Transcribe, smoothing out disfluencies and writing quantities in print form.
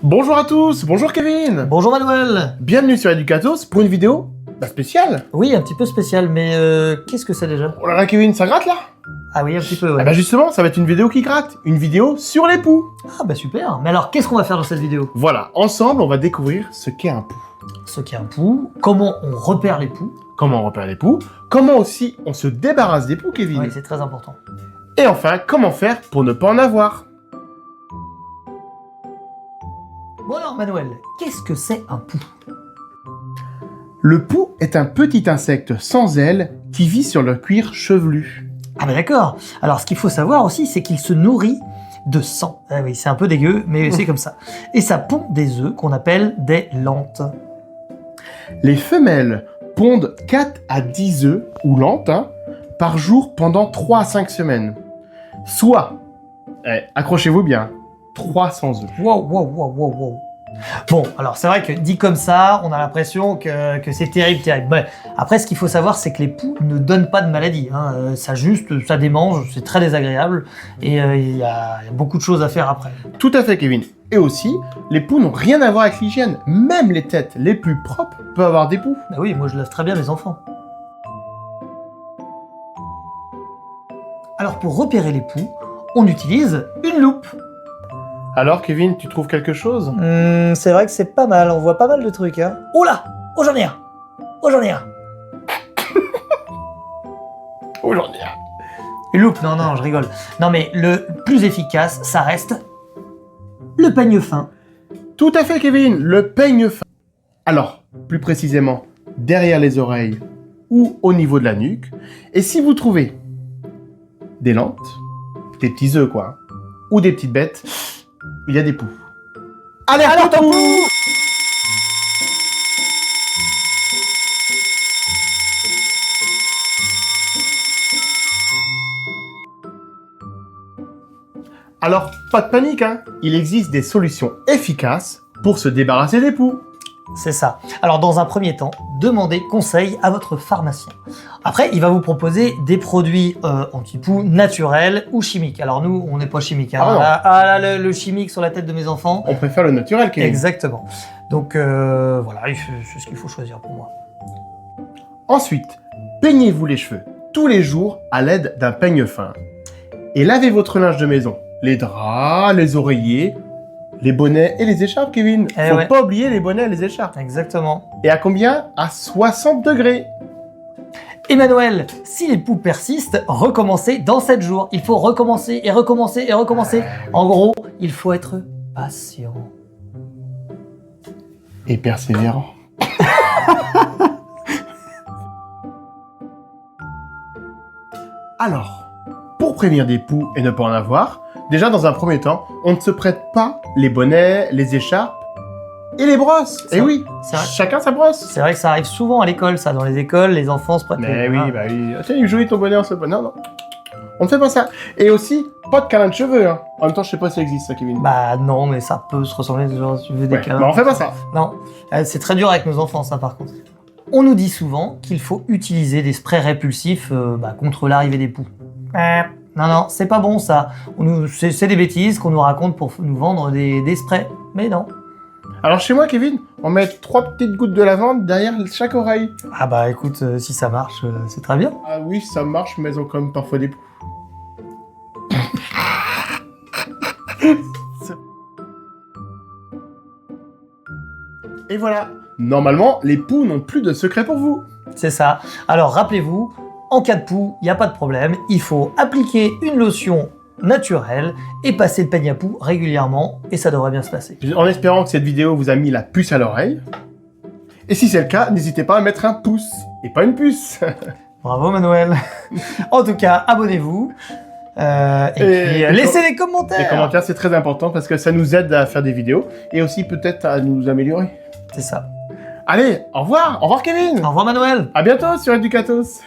Bonjour à tous, bonjour Kevin. Bonjour Manuel. Bienvenue sur Educatos pour une vidéo spéciale. Oui, un petit peu spécial, mais qu'est-ce que c'est déjà? Oh là là Kevin, ça gratte là? Ah oui, un petit peu, ouais. Ah bah justement, ça va être une vidéo qui gratte, une vidéo sur les poux. Ah bah super. Mais alors, qu'est-ce qu'on va faire dans cette vidéo? Voilà, ensemble on va découvrir ce qu'est un poux. Ce qu'est un poux, comment on repère les poux. Comment on repère les poux, comment aussi on se débarrasse des poux Kevin. Oui, c'est très important. Et enfin, comment faire pour ne pas en avoir. Bon alors Manuel, qu'est-ce que c'est un poux? Le poux est un petit insecte sans ailes qui vit sur le cuir chevelu. Ah bah d'accord. Alors ce qu'il faut savoir aussi, c'est qu'il se nourrit de sang. Ah oui, c'est un peu dégueu, mais c'est comme ça. Et ça pond des œufs qu'on appelle des lentes. Les femelles pondent 4 à 10 œufs, ou lentes, par jour pendant 3 à 5 semaines. Soit, accrochez-vous bien, 300 œufs. Wow, wow, wow, wow, wow. Bon, alors c'est vrai que dit comme ça, on a l'impression que c'est terrible, terrible. Mais après, ce qu'il faut savoir, c'est que les poux ne donnent pas de maladie. Ça démange, c'est très désagréable, et il y a beaucoup de choses à faire après. Tout à fait, Kevin. Et aussi, les poux n'ont rien à voir avec l'hygiène. Même les têtes les plus propres peuvent avoir des poux. Bah oui, moi je lave très bien mes enfants. Alors pour repérer les poux, on utilise une loupe. Alors, Kevin, tu trouves quelque chose? C'est vrai que c'est pas mal, on voit pas mal de trucs, hein. Oh là! Oh j'en ai un! Oh j'en ai un! Aujourd'hui. Une loupe, non, non, je rigole. Non mais le plus efficace, ça reste le peigne fin. Tout à fait, Kevin, le peigne fin. Alors, plus précisément, derrière les oreilles ou au niveau de la nuque. Et si vous trouvez des lentes, des petits œufs quoi, ou des petites bêtes, il y a des poux. Allez, alerte aux poux! Alors, pas de panique, il existe des solutions efficaces pour se débarrasser des poux. C'est ça. Alors dans un premier temps, demandez conseil à votre pharmacien. Après, il va vous proposer des produits anti-poux naturels ou chimiques. Alors nous, on n'est pas chimiques. Là, le chimique sur la tête de mes enfants. On préfère le naturel, Kevin. Exactement. Donc voilà, c'est ce qu'il faut choisir pour moi. Ensuite, peignez-vous les cheveux tous les jours à l'aide d'un peigne fin. Et lavez votre linge de maison. Les draps, les oreillers, les bonnets et les écharpes, Kevin. Faut pas oublier les bonnets et les écharpes. Exactement. Et à combien? À 60 degrés. Emmanuel, si les poux persistent, recommencez dans 7 jours. Il faut recommencer et recommencer et recommencer. En gros, il faut être patient. Et persévérant. Alors, pour prévenir des poux et ne pas en avoir, déjà dans un premier temps, on ne se prête pas les bonnets, les écharpes et les brosses. Et oui, chacun sa brosse. C'est vrai que ça arrive souvent à l'école, ça. Dans les écoles, les enfants se prêtent. Mais oui, bah oui. Tiens, il est joli ton bonnet en ce bonnet. Non, non. On ne fait pas ça. Et aussi, pas de câlin de cheveux. En même temps, je sais pas si ça existe, ça, Kevin. Bah non, mais ça peut se ressembler. Genre, tu veux des câlins. Bah on fait pas ça. Non, c'est très dur avec nos enfants, ça, par contre. On nous dit souvent qu'il faut utiliser des sprays répulsifs contre l'arrivée des poux. Non, non, c'est pas bon, ça. C'est des bêtises qu'on nous raconte pour nous vendre des sprays. Mais non. Alors chez moi, Kevin, on met 3 petites gouttes de lavande derrière chaque oreille. Ah bah écoute, si ça marche, c'est très bien. Ah oui, ça marche, mais ils ont quand même parfois des poux. Et voilà. Normalement, les poux n'ont plus de secret pour vous. C'est ça. Alors rappelez-vous, en cas de poux, il n'y a pas de problème. Il faut appliquer une lotion naturelle et passer le peigne à poux régulièrement et ça devrait bien se passer. En espérant que cette vidéo vous a mis la puce à l'oreille. Et si c'est le cas, n'hésitez pas à mettre un pouce et pas une puce. Bravo Manuel. En tout cas, abonnez-vous. Et puis, laissez des commentaires. Les commentaires, c'est très important parce que ça nous aide à faire des vidéos et aussi peut-être à nous améliorer. C'est ça. Allez, au revoir Kevin. Au revoir Manuel. À bientôt sur Educatos.